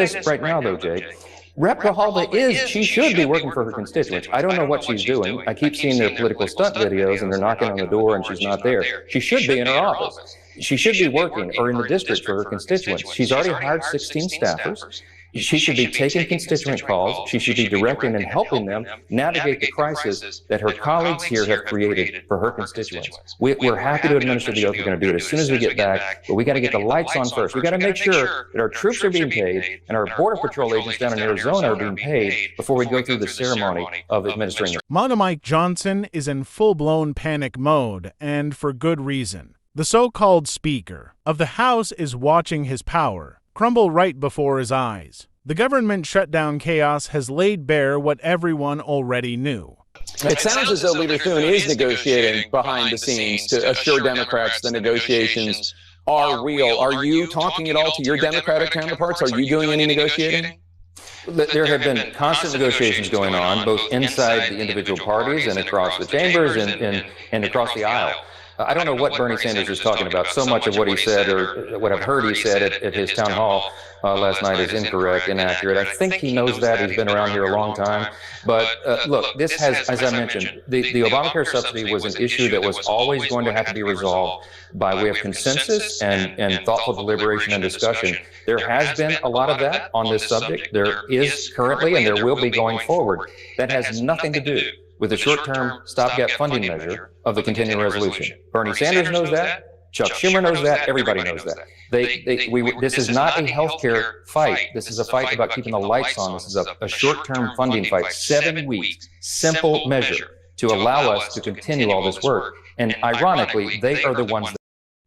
this right now, though, Jay. Rep Grijalva she should be working for her constituents. I don't know what she's doing. I keep seeing their political stunt videos and they're knocking on the door and she's not there. She should be in her office. She should be working or in the district for her constituents. She's already hired 16 staffers. She should be taking constituent calls. She should be directing and helping them navigate the crisis that her colleagues here have created for her constituents. We're happy to administer the oath. We're going to do it as soon as we get back, but we got to get the lights on first. We got to make sure that our troops are being paid and our Border Patrol agents down in Arizona are being paid before we go through the ceremony of administering it. MAGA Mike Johnson is in full-blown panic mode, and for good reason. The so-called Speaker of the House is watching his power crumble right before his eyes. The government shutdown chaos has laid bare what everyone already knew. It sounds as though Leader Thune is negotiating behind the scenes to assure Democrats the negotiations are real. Are you talking at all to your Democratic counterparts? Are you doing any negotiating? There have been constant negotiations going on, both inside the individual parties and across the chambers and across the aisle. I don't know what Bernie Sanders is talking about. So much of what he said or what I've heard he said at his town hall last night is incorrect, inaccurate. I think he knows that. He's been around here a long time. But look, this has, as I mentioned, the Obamacare subsidy was an issue that was always going to have to be resolved by way of consensus and thoughtful deliberation and discussion. There has been a lot of that on this subject. There is currently, and there will be going forward. That has nothing to do with the short-term stopgap funding measure of the continuing resolution. Bernie Sanders knows that. Chuck Schumer knows that. Everybody knows that. This is not a healthcare fight. This is a fight about keeping the lights on. This is a short-term funding fight, 7 weeks, simple measure to allow us to continue all this work. And ironically, they are the ones that...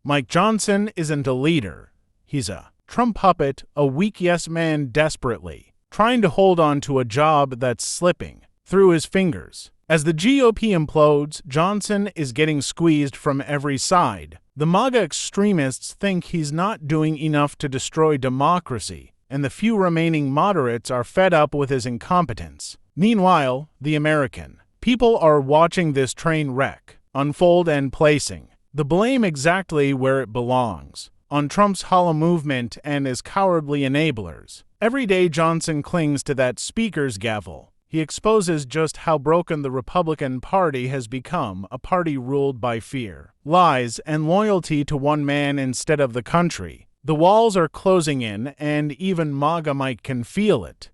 Mike Johnson isn't a leader. He's a Trump puppet, a weak yes man desperately, trying to hold on to a job that's slipping through his fingers. As the GOP implodes, Johnson is getting squeezed from every side. The MAGA extremists think he's not doing enough to destroy democracy, and the few remaining moderates are fed up with his incompetence. Meanwhile, the American people are watching this train wreck unfold and placing the blame exactly where it belongs, on Trump's hollow movement and his cowardly enablers. Every day Johnson clings to that speaker's gavel. He exposes just how broken the Republican Party has become, a party ruled by fear, lies, and loyalty to one man instead of the country. The walls are closing in, and even MAGA Mike can feel it.